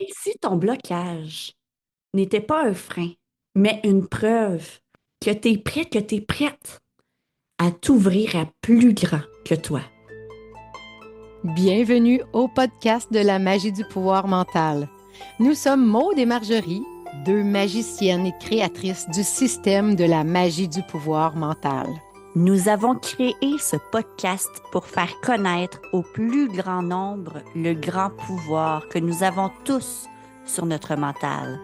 Et si ton blocage n'était pas un frein, mais une preuve que tu es prêt, que tu es prête à t'ouvrir à plus grand que toi? Bienvenue au podcast de la magie du pouvoir mental. Nous sommes Maude et Marjorie, deux magiciennes et créatrices du système de la magie du pouvoir mental. Nous avons créé ce podcast pour faire connaître au plus grand nombre le grand pouvoir que nous avons tous sur notre mental,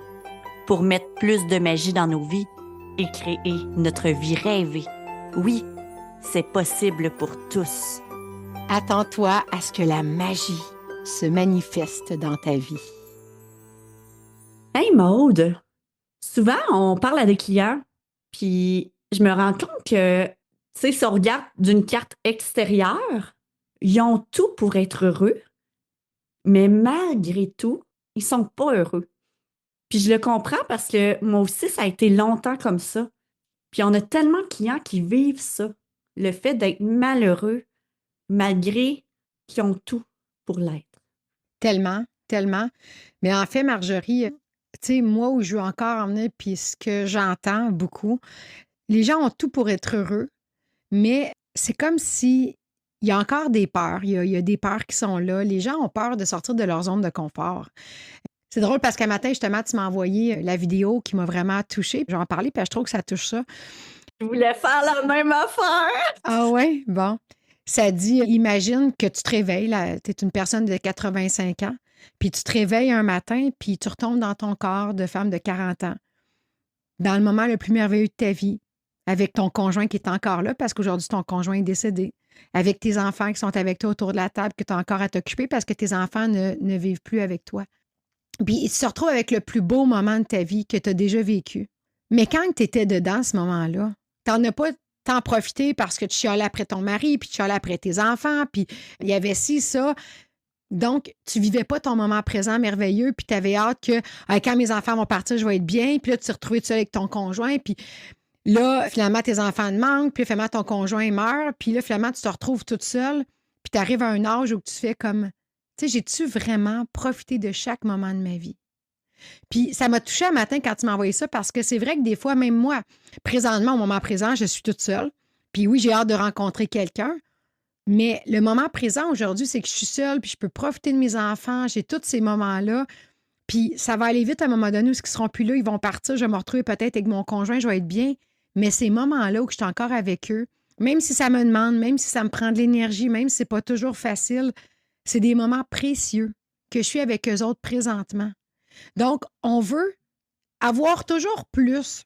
pour mettre plus de magie dans nos vies et créer notre vie rêvée. Oui, c'est possible pour tous. Attends-toi à ce que la magie se manifeste dans ta vie. Hey Maude, souvent on parle à des clients, puis je me rends compte que, tu sais, si on regarde d'une carte extérieure, ils ont tout pour être heureux, mais malgré tout, ils sont pas heureux. Puis je le comprends parce que moi aussi, ça a été longtemps comme ça. Puis on a tellement de clients qui vivent ça, le fait d'être malheureux malgré qu'ils ont tout pour l'être. Tellement, tellement. Mais en fait, Marjorie, tu sais, moi où je veux encore en venir, puis ce que j'entends beaucoup, les gens ont tout pour être heureux, mais c'est comme si il y a encore des peurs. Il y a des peurs qui sont là. Les gens ont peur de sortir de leur zone de confort. C'est drôle parce qu'un matin, justement, tu m'as envoyé la vidéo qui m'a vraiment touchée. J'en parlais, puis je trouve que ça touche ça. Je voulais faire la même affaire. Ah ouais? Bon. Ça dit, imagine que tu te réveilles, tu es une personne de 85 ans, puis tu te réveilles un matin, puis tu retombes dans ton corps de femme de 40 ans, dans le moment le plus merveilleux de ta vie, avec ton conjoint qui est encore là, parce qu'aujourd'hui, ton conjoint est décédé, avec tes enfants qui sont avec toi autour de la table, que tu as encore à t'occuper parce que tes enfants ne vivent plus avec toi. Puis tu te retrouves avec le plus beau moment de ta vie que tu as déjà vécu. Mais quand tu étais dedans, ce moment-là, tu n'en as pas tant profité parce que tu chialais après ton mari, puis tu chialais après tes enfants, puis il y avait ci, ça. Donc, tu vivais pas ton moment présent merveilleux, puis tu avais hâte que quand mes enfants vont partir, je vais être bien. Puis là, tu te retrouvais tout seul avec ton conjoint, puis là, finalement, tes enfants te manquent, puis finalement, ton conjoint meurt, puis là, finalement, tu te retrouves toute seule, puis tu arrives à un âge où tu fais comme, tu sais, j'ai-tu vraiment profité de chaque moment de ma vie? Puis ça m'a touchée un matin quand tu m'as envoyé ça parce que c'est vrai que des fois, même moi, présentement, au moment présent, je suis toute seule. Puis oui, j'ai hâte de rencontrer quelqu'un. Mais le moment présent aujourd'hui, c'est que je suis seule, puis je peux profiter de mes enfants, j'ai tous ces moments-là. Puis ça va aller vite à un moment donné où ils ne seront plus là, ils vont partir, je vais me retrouver peut-être avec mon conjoint, je vais être bien. Mais ces moments-là où je suis encore avec eux, même si ça me demande, même si ça me prend de l'énergie, même si c'est pas toujours facile, c'est des moments précieux que je suis avec eux autres présentement. Donc, on veut avoir toujours plus.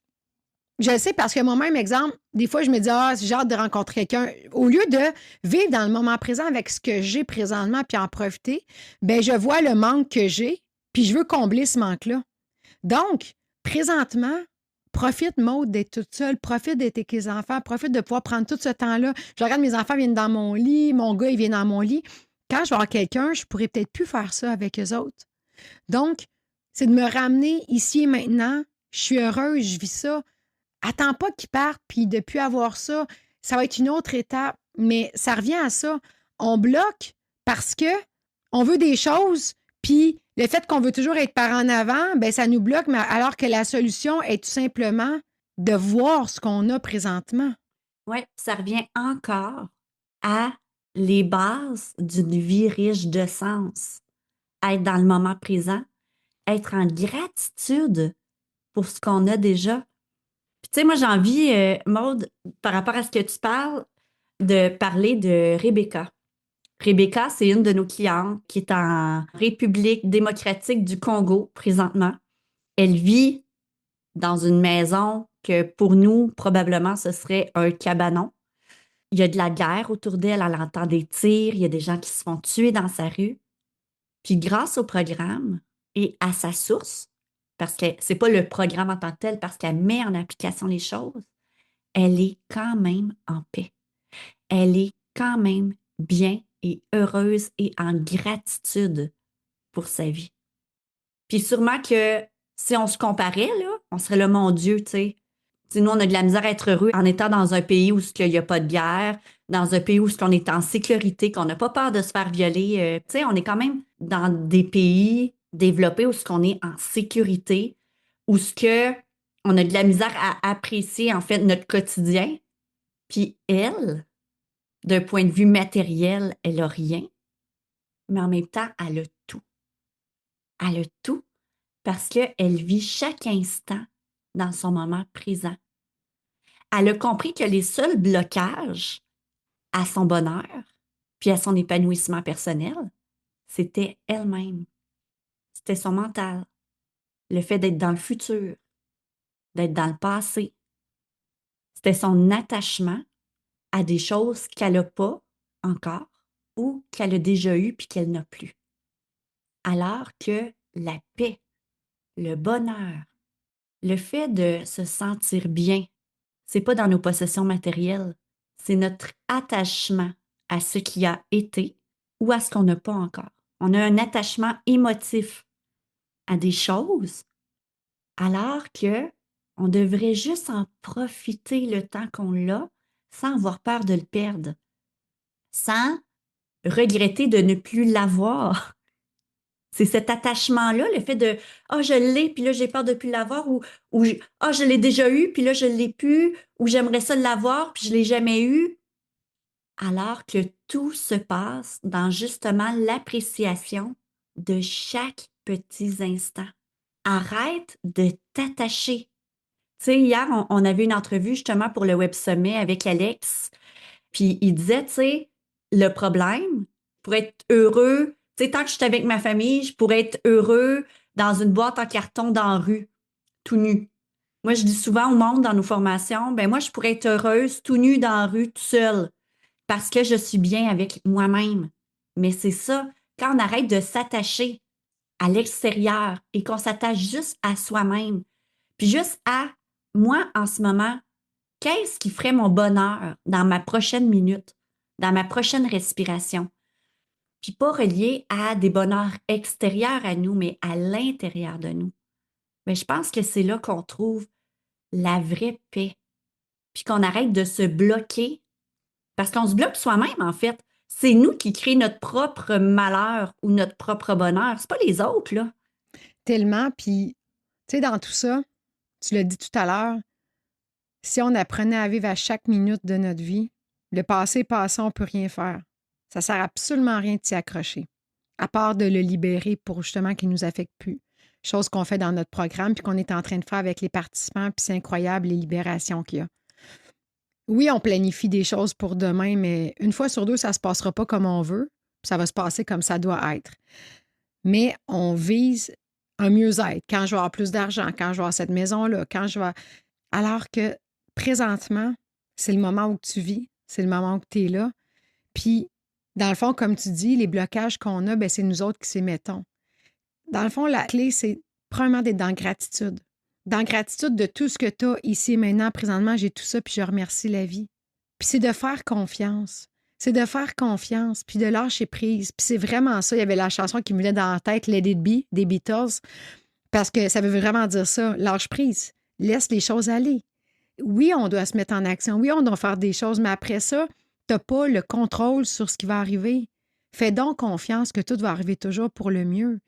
Je le sais parce que moi-même, exemple, des fois, je me dis, ah, j'ai hâte de rencontrer quelqu'un. Au lieu de vivre dans le moment présent avec ce que j'ai présentement puis en profiter, ben je vois le manque que j'ai puis je veux combler ce manque-là. Donc, présentement, profite, Maud, d'être toute seule, profite d'être avec les enfants, profite de pouvoir prendre tout ce temps-là. Je regarde mes enfants viennent dans mon lit, mon gars, il vient dans mon lit. Quand je vais avoir quelqu'un, je pourrais peut-être plus faire ça avec eux autres. Donc, c'est de me ramener ici et maintenant. Je suis heureuse, je vis ça. Attends pas qu'ils partent, puis depuis avoir ça, ça va être une autre étape. Mais ça revient à ça. On bloque parce que on veut des choses, puis le fait qu'on veut toujours être par en avant, ben ça nous bloque, mais alors que la solution est tout simplement de voir ce qu'on a présentement. Oui, ça revient encore à les bases d'une vie riche de sens. Être dans le moment présent, être en gratitude pour ce qu'on a déjà. Puis tu sais, moi j'ai envie, Maude, par rapport à ce que tu parles, de parler de Rebecca. Rebecca, c'est une de nos clientes qui est en République démocratique du Congo présentement. Elle vit dans une maison que pour nous, probablement, ce serait un cabanon. Il y a de la guerre autour d'elle, elle entend des tirs, il y a des gens qui se font tuer dans sa rue. Puis grâce au programme et à sa source, parce que c'est pas le programme en tant que tel, parce qu'elle met en application les choses, elle est quand même en paix. Elle est quand même bien et heureuse et en gratitude pour sa vie. Puis sûrement que si on se comparait, là, on serait là, mon Dieu, tu sais. Tu sais, nous, on a de la misère à être heureux en étant dans un pays où il n'y a pas de guerre, dans un pays où on est en sécurité, qu'on n'a pas peur de se faire violer. Tu sais, on est quand même dans des pays développé où ce qu'on est en sécurité, où ce que on a de la misère à apprécier, en fait, notre quotidien. Puis elle, d'un point de vue matériel, elle a rien, mais en même temps, elle a tout. Elle a tout parce qu'elle vit chaque instant dans son moment présent. Elle a compris que les seuls blocages à son bonheur, puis à son épanouissement personnel, c'était elle-même. C'était son mental. Le fait d'être dans le futur, d'être dans le passé. C'était son attachement à des choses qu'elle n'a pas encore ou qu'elle a déjà eues puis qu'elle n'a plus. Alors que la paix, le bonheur, le fait de se sentir bien, c'est pas dans nos possessions matérielles, c'est notre attachement à ce qui a été ou à ce qu'on n'a pas encore. On a un attachement émotif à des choses, alors que on devrait juste en profiter le temps qu'on l'a sans avoir peur de le perdre, sans regretter de ne plus l'avoir. C'est cet attachement-là, le fait de ah, je l'ai, puis là, j'ai peur de ne plus l'avoir, ou ah, je l'ai déjà eu, puis là, je ne l'ai plus, ou j'aimerais ça l'avoir, puis je ne l'ai jamais eu. Alors que tout se passe dans justement l'appréciation de chaque petit instant. Arrête de t'attacher. Tu sais, hier, on avait une entrevue justement pour le Web Sommet avec Alex, puis il disait, tu sais, le problème, pour être heureux, tu sais, tant que je suis avec ma famille, je pourrais être heureux dans une boîte en carton dans la rue, tout nu. Moi, je dis souvent au monde dans nos formations, ben moi, je pourrais être heureuse tout nu dans la rue, tout seul, parce que je suis bien avec moi-même. Mais c'est ça, quand on arrête de s'attacher à l'extérieur et qu'on s'attache juste à soi-même, puis juste à moi en ce moment, qu'est-ce qui ferait mon bonheur dans ma prochaine minute, dans ma prochaine respiration? Puis pas relié à des bonheurs extérieurs à nous, mais à l'intérieur de nous. Mais je pense que c'est là qu'on trouve la vraie paix. Puis qu'on arrête de se bloquer. Parce qu'on se bloque soi-même, en fait. C'est nous qui créons notre propre malheur ou notre propre bonheur. C'est pas les autres, là. Tellement. Puis, tu sais, dans tout ça, tu l'as dit tout à l'heure, si on apprenait à vivre à chaque minute de notre vie, le passé est passé, on ne peut rien faire. Ça sert absolument à rien de s'y accrocher, à part de le libérer pour justement qu'il ne nous affecte plus. Chose qu'on fait dans notre programme puis qu'on est en train de faire avec les participants, puis c'est incroyable les libérations qu'il y a. Oui, on planifie des choses pour demain, mais une fois sur deux, ça ne se passera pas comme on veut, puis ça va se passer comme ça doit être. Mais on vise un mieux-être. Quand je vais avoir plus d'argent, quand je vais avoir cette maison-là, quand je vais... Alors que présentement, c'est le moment où tu vis, c'est le moment où tu es là. Puis, dans le fond, comme tu dis, les blocages qu'on a, ben, c'est nous autres qui s'y mettons. Dans le fond, la clé, c'est premièrement d'être dans gratitude. Dans gratitude de tout ce que tu as ici et maintenant, présentement, j'ai tout ça, puis je remercie la vie. Puis c'est de faire confiance. C'est de faire confiance, puis de lâcher prise. Puis c'est vraiment ça. Il y avait la chanson qui me venait dans la tête, Let It Be, des Beatles, parce que ça veut vraiment dire ça. Lâche prise. Laisse les choses aller. Oui, on doit se mettre en action. Oui, on doit faire des choses, mais après ça, tu n'as pas le contrôle sur ce qui va arriver. Fais donc confiance que tout va arriver toujours pour le mieux.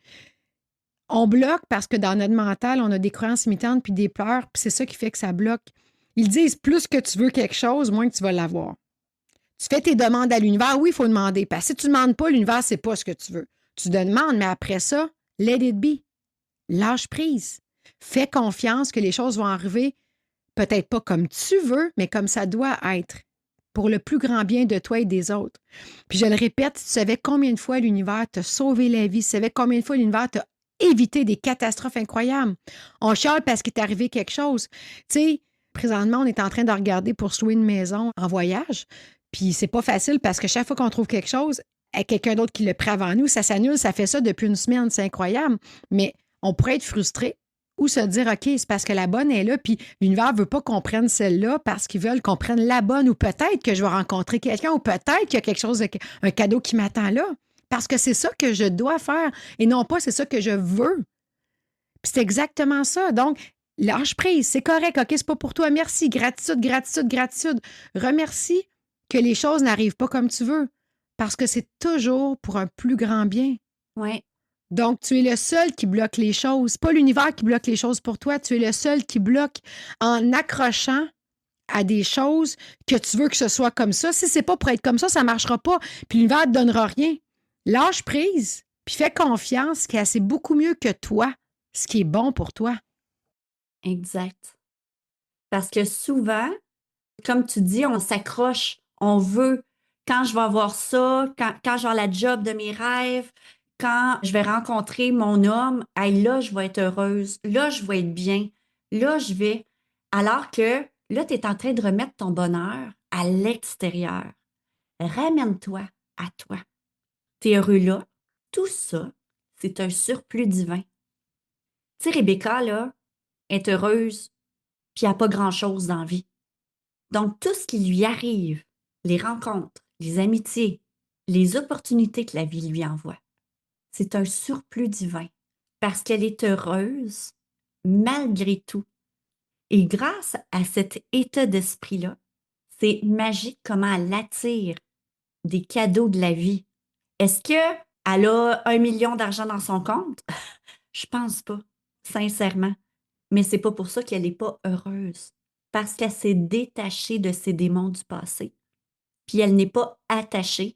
On bloque parce que dans notre mental, on a des croyances limitantes puis des peurs, puis c'est ça qui fait que ça bloque. Ils disent plus que tu veux quelque chose, moins que tu vas l'avoir. Tu fais tes demandes à l'univers, oui, il faut demander. Parce que si tu ne demandes pas, l'univers, c'est pas ce que tu veux. Tu demandes, mais après ça, let it be. Lâche prise. Fais confiance que les choses vont arriver, peut-être pas comme tu veux, mais comme ça doit être, pour le plus grand bien de toi et des autres. Puis je le répète, tu savais combien de fois l'univers t'a sauvé la vie, tu savais combien de fois l'univers t'a évité des catastrophes incroyables. On chiale parce qu'il t'est arrivé quelque chose. Tu sais, présentement, on est en train de regarder pour se louer une maison en voyage, puis c'est pas facile parce que chaque fois qu'on trouve quelque chose, il y a quelqu'un d'autre qui le prend avant nous, ça s'annule, ça fait ça depuis une semaine, c'est incroyable. Mais on pourrait être frustré ou se dire, OK, c'est parce que la bonne est là, puis l'univers ne veut pas qu'on prenne celle-là parce qu'ils veulent qu'on prenne la bonne, ou peut-être que je vais rencontrer quelqu'un, ou peut-être qu'il y a quelque chose, un cadeau qui m'attend là. Parce que c'est ça que je dois faire, et non pas c'est ça que je veux. Puis c'est exactement ça. Donc, lâche prise, c'est correct, OK, c'est pas pour toi, merci, gratitude, gratitude, gratitude. Remercie que les choses n'arrivent pas comme tu veux, parce que c'est toujours pour un plus grand bien. Oui. Donc, tu es le seul qui bloque les choses. Pas l'univers qui bloque les choses pour toi. Tu es le seul qui bloque en accrochant à des choses que tu veux que ce soit comme ça. Si c'est pas pour être comme ça ne marchera pas. Puis l'univers ne te donnera rien. Lâche prise, puis fais confiance qu'elle sait beaucoup mieux que toi ce qui est bon pour toi. Exact. Parce que souvent, comme tu dis, on s'accroche, on veut, quand je vais avoir ça, quand je vais avoir la job de mes rêves, quand je vais rencontrer mon homme, hey, là, je vais être heureuse, là, je vais être bien, là, je vais. Alors que là, tu es en train de remettre ton bonheur à l'extérieur. Ramène-toi à toi. Tu es heureux là. Tout ça, c'est un surplus divin. Tu sais, Rebecca, là, est heureuse, puis elle n'a pas grand-chose dans la vie. Donc, tout ce qui lui arrive, les rencontres, les amitiés, les opportunités que la vie lui envoie, c'est un surplus divin parce qu'elle est heureuse malgré tout. Et grâce à cet état d'esprit-là, c'est magique comment elle attire des cadeaux de la vie. Est-ce qu'elle a 1 million d'argent dans son compte? Je pense pas, sincèrement. Mais c'est pas pour ça qu'elle n'est pas heureuse. Parce qu'elle s'est détachée de ses démons du passé. Puis elle n'est pas attachée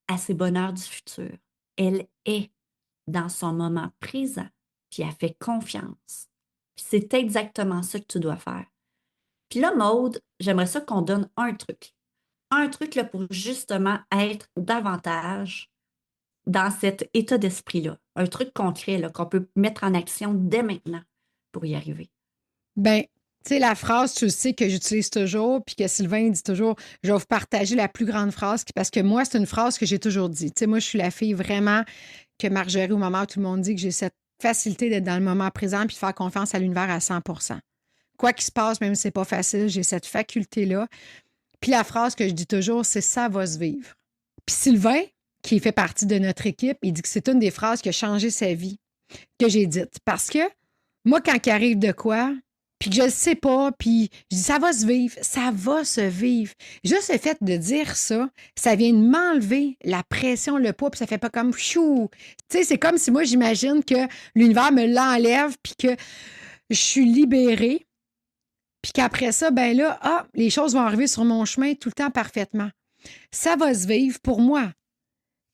à ses bonheurs du futur. Elle est dans son moment présent, puis elle fait confiance. Puis c'est exactement ça que tu dois faire. Puis là, Maude, j'aimerais ça qu'on donne un truc. Un truc là, pour justement être davantage dans cet état d'esprit-là. Un truc concret là, qu'on peut mettre en action dès maintenant pour y arriver. Ben, tu sais, la phrase, tu le sais, que j'utilise toujours, puis que Sylvain dit toujours, je vais vous partager la plus grande phrase, parce que moi, c'est une phrase que j'ai toujours dit. Tu sais, moi, je suis la fille vraiment que Marjorie, au moment où tout le monde dit que j'ai cette facilité d'être dans le moment présent puis de faire confiance à l'univers à 100. Quoi qu'il se passe, même si c'est pas facile, j'ai cette faculté-là. Puis la phrase que je dis toujours, c'est ça va se vivre. Puis Sylvain, qui fait partie de notre équipe, il dit que c'est une des phrases qui a changé sa vie, que j'ai dites. Parce que moi, quand il arrive de quoi, puis que je ne sais pas, puis je dis ça va se vivre, ça va se vivre. Juste le fait de dire ça, ça vient de m'enlever la pression, le poids, puis ça fait pas comme chou. Tu sais, c'est comme si moi, j'imagine que l'univers me l'enlève, puis que je suis libérée, puis qu'après ça, ben là, les choses vont arriver sur mon chemin tout le temps parfaitement. Ça va se vivre pour moi.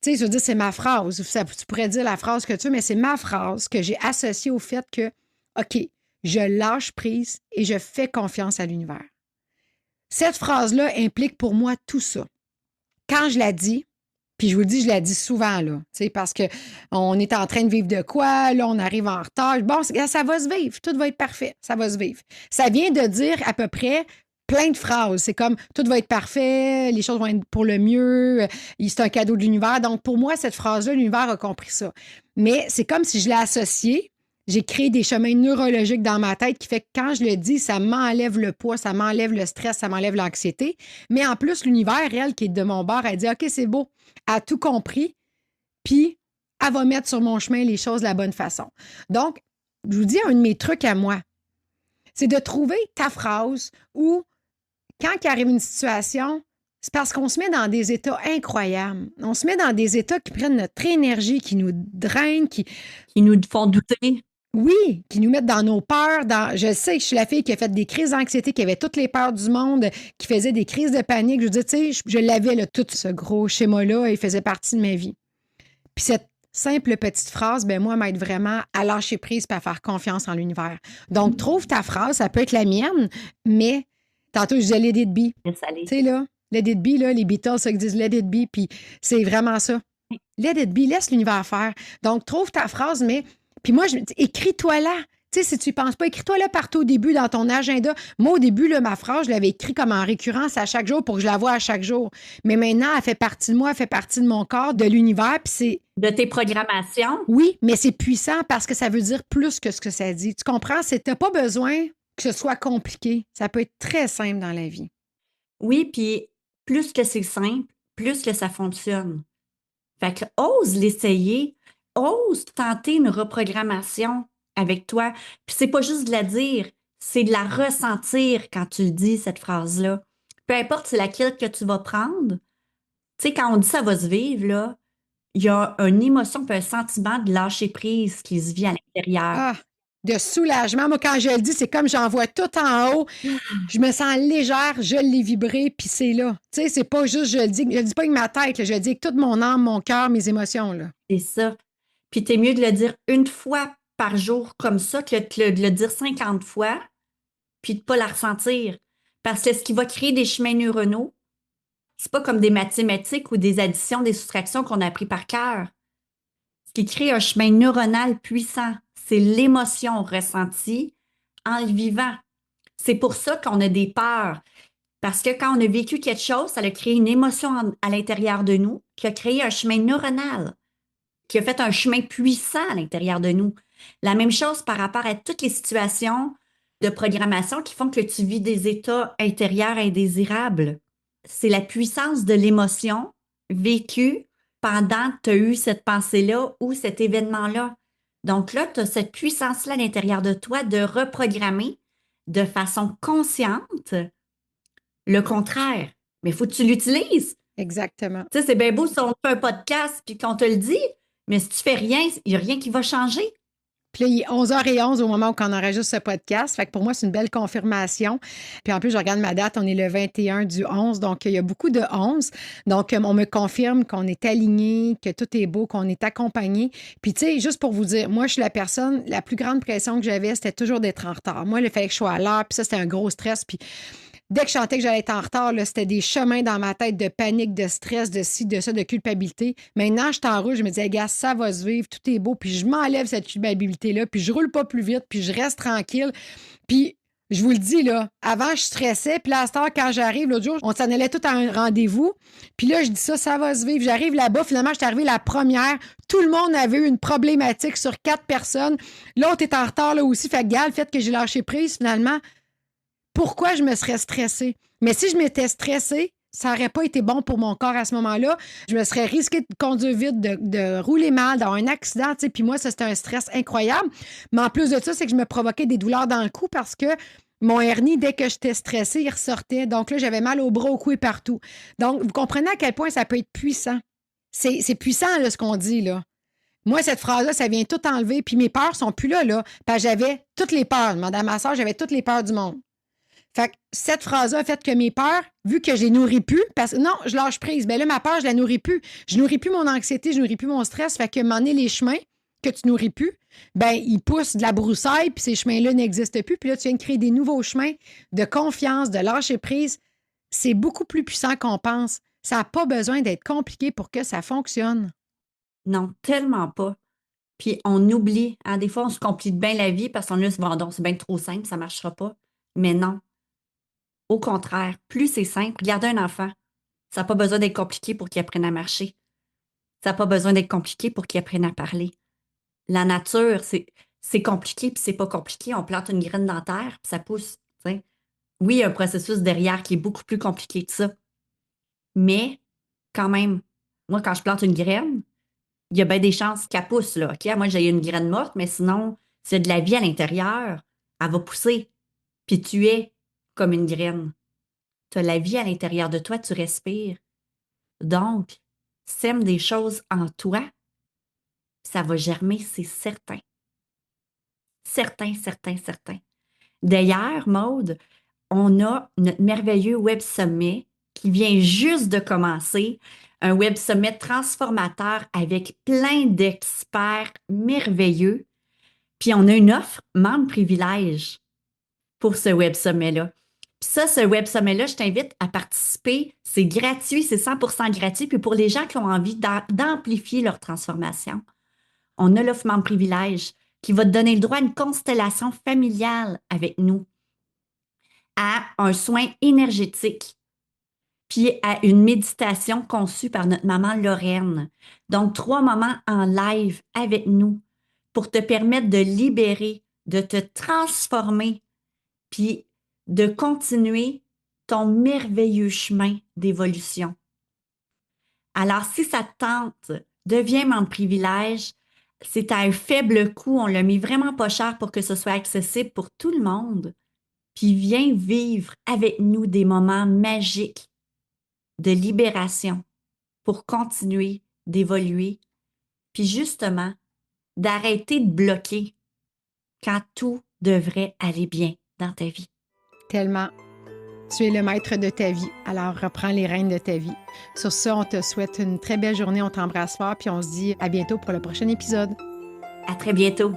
Tu sais, je veux dire, c'est ma phrase. Tu pourrais dire la phrase que tu veux, mais c'est ma phrase que j'ai associée au fait que, OK, je lâche prise et je fais confiance à l'univers. Cette phrase-là implique pour moi tout ça. Quand je la dis, puis je vous le dis, je la dis souvent, là, parce qu'on est en train de vivre de quoi, là, on arrive en retard. Bon, ça va se vivre, tout va être parfait, ça va se vivre. Ça vient de dire à peu près plein de phrases. C'est comme tout va être parfait, les choses vont être pour le mieux, c'est un cadeau de l'univers. Donc, pour moi, cette phrase-là, l'univers a compris ça. Mais c'est comme si je l'ai associée. J'ai créé des chemins neurologiques dans ma tête qui fait que quand je le dis, ça m'enlève le poids, ça m'enlève le stress, ça m'enlève l'anxiété. Mais en plus, l'univers, elle, qui est de mon bord, elle dit OK, c'est beau, elle a tout compris, puis elle va mettre sur mon chemin les choses de la bonne façon. Donc, je vous dis, un de mes trucs à moi, c'est de trouver ta phrase où, quand il arrive une situation, c'est parce qu'on se met dans des états incroyables. On se met dans des états qui prennent notre énergie, qui nous drainent, qui nous font douter. Oui, qui nous mettent dans nos peurs. Je sais que je suis la fille qui a fait des crises d'anxiété, qui avait toutes les peurs du monde, qui faisait des crises de panique. Je dis, tu sais, je l'avais, là, tout ce gros schéma-là, il faisait partie de ma vie. Puis cette simple petite phrase, ben moi, m'aide vraiment à lâcher prise et à faire confiance en l'univers. Donc, trouve ta phrase, ça peut être la mienne, mais tantôt, je disais let it be. Tu sais, là, let it be, là, les Beatles, ça, ils disent let it be, puis c'est vraiment ça. Let it be, laisse l'univers faire. Donc, trouve ta phrase, mais puis moi, je me dis, écris-toi là. Tu sais, si tu y penses pas, écris-toi là partout au début dans ton agenda. Moi, au début, là, ma phrase, je l'avais écrite comme en récurrence à chaque jour pour que je la voie à chaque jour. Mais maintenant, elle fait partie de moi, elle fait partie de mon corps, de l'univers, puis c'est... De tes programmations? Oui, mais c'est puissant parce que ça veut dire plus que ce que ça dit. Tu comprends? T'as pas besoin que ce soit compliqué. Ça peut être très simple dans la vie. Oui, puis plus que c'est simple, plus que ça fonctionne. Fait que ose l'essayer, ose tenter une reprogrammation avec toi. Puis c'est pas juste de la dire, c'est de la ressentir quand tu le dis, cette phrase-là. Peu importe c'est laquelle que tu vas prendre. Tu sais, quand on dit ça va se vivre, là, il y a une émotion puis un sentiment de lâcher prise qui se vit à l'intérieur. Ah, de soulagement. Moi, quand je le dis, c'est comme j'en vois tout en haut. Je me sens légère, je l'ai vibré, puis c'est là. Tu sais, c'est pas juste, je le dis pas avec ma tête, là, je le dis avec toute mon âme, mon cœur, mes émotions, là. C'est ça. Puis t'es mieux de le dire une fois par jour comme ça que de le dire 50 fois, puis de pas la ressentir. Parce que ce qui va créer des chemins neuronaux, c'est pas comme des mathématiques ou des additions, des soustractions qu'on a appris par cœur. Ce qui crée un chemin neuronal puissant, c'est l'émotion ressentie en le vivant. C'est pour ça qu'on a des peurs. Parce que quand on a vécu quelque chose, ça a créé une émotion à l'intérieur de nous qui a créé un chemin neuronal, qui a fait un chemin puissant à l'intérieur de nous. La même chose par rapport à toutes les situations de programmation qui font que tu vis des états intérieurs indésirables. C'est la puissance de l'émotion vécue pendant que tu as eu cette pensée-là ou cet événement-là. Donc là, tu as cette puissance-là à l'intérieur de toi de reprogrammer de façon consciente le contraire. Mais il faut que tu l'utilises. Exactement. Tu sais, c'est bien beau si on fait un podcast puis qu'on te le dit, mais si tu fais rien, il n'y a rien qui va changer. Puis là, il est 11h11 au moment où on enregistre ce podcast. Fait que pour moi, c'est une belle confirmation. Puis en plus, je regarde ma date, on est le 21 du 11, donc il y a beaucoup de 11. Donc, on me confirme qu'on est aligné, que tout est beau, qu'on est accompagné. Puis tu sais, juste pour vous dire, moi, je suis la personne, la plus grande pression que j'avais, c'était toujours d'être en retard. Moi, il fallait que je sois à l'heure, puis ça, c'était un gros stress. Puis dès que je sentais que j'allais être en retard, là, c'était des chemins dans ma tête de panique, de stress, de ci, de ça, de culpabilité. Maintenant, je suis en rouge, je me disais, gars, ça va se vivre, tout est beau, puis je m'enlève cette culpabilité-là, puis je roule pas plus vite, puis je reste tranquille. Puis, je vous le dis, là, avant, je stressais, puis là, à cette heure, quand j'arrive, l'autre jour, on s'en allait tout à un rendez-vous, puis là, je dis ça va se vivre. J'arrive là-bas, finalement, je suis arrivée la première. Tout le monde avait eu une problématique sur 4 personnes. L'autre est en retard, là aussi, fait que, gars, le fait que j'ai lâché prise, finalement, pourquoi je me serais stressée? Mais si je m'étais stressée, ça n'aurait pas été bon pour mon corps à ce moment-là. Je me serais risqué de conduire vite, de rouler mal, d'avoir un accident. Tu sais. Puis moi, ça, c'était un stress incroyable. Mais en plus de ça, c'est que je me provoquais des douleurs dans le cou parce que mon hernie, dès que j'étais stressée, il ressortait. Donc là, j'avais mal au bras, au cou et partout. Donc, vous comprenez à quel point ça peut être puissant. C'est puissant, là, ce qu'on dit, là. Moi, cette phrase-là, ça vient tout enlever. Puis mes peurs sont plus là, là. Parce que j'avais toutes les peurs. Madame ma soeur, j'avais toutes les peurs du monde. Fait que cette phrase-là a fait que mes peurs, vu que je les nourris plus, parce que non, je lâche prise. Ben là, ma peur, je la nourris plus. Je nourris plus mon anxiété, je nourris plus mon stress. Fait que, m'en est les chemins que tu nourris plus, ben ils poussent de la broussaille, puis ces chemins-là n'existent plus. Puis là, tu viens de créer des nouveaux chemins de confiance, de lâcher prise. C'est beaucoup plus puissant qu'on pense. Ça n'a pas besoin d'être compliqué pour que ça fonctionne. Non, tellement pas. Puis on oublie. Hein, des fois, on se complique bien la vie parce qu'on a ce bon, c'est bien trop simple, ça ne marchera pas. Mais non. Au contraire, plus c'est simple, regardez un enfant. Ça n'a pas besoin d'être compliqué pour qu'il apprenne à marcher. Ça n'a pas besoin d'être compliqué pour qu'il apprenne à parler. La nature, c'est compliqué, puis c'est pas compliqué. On plante une graine dans la terre, puis ça pousse. T'sais. Oui, il y a un processus derrière qui est beaucoup plus compliqué que ça. Mais, quand même, moi, quand je plante une graine, il y a bien des chances qu'elle pousse, là. OK? Moi, j'ai une graine morte, mais sinon, c'est de la vie à l'intérieur. Elle va pousser. Puis tu es comme une graine. Tu as la vie à l'intérieur de toi, tu respires. Donc, sème des choses en toi, ça va germer, c'est certain. Certain, certain, certain. D'ailleurs, Maude, on a notre merveilleux Web Sommet qui vient juste de commencer, un Web Sommet transformateur avec plein d'experts merveilleux. Puis on a une offre membre privilège pour ce Web Sommet-là. Puis ça, ce Web Sommet-là, je t'invite à participer. C'est gratuit, c'est 100% gratuit. Puis pour les gens qui ont envie d'amplifier leur transformation, on a l'offre membre privilège qui va te donner le droit à une constellation familiale avec nous, à un soin énergétique, puis à une méditation conçue par notre maman Lorraine. Donc, 3 moments en live avec nous pour te permettre de libérer, de te transformer, puis de continuer ton merveilleux chemin d'évolution. Alors, si ça te tente, deviens membre privilège. C'est à un faible coût. On l'a mis vraiment pas cher pour que ce soit accessible pour tout le monde. Puis viens vivre avec nous des moments magiques de libération pour continuer d'évoluer puis justement, d'arrêter de bloquer quand tout devrait aller bien dans ta vie. Tellement. Tu es le maître de ta vie, alors reprends les rênes de ta vie. Sur ça, on te souhaite une très belle journée, on t'embrasse fort, puis on se dit à bientôt pour le prochain épisode. À très bientôt.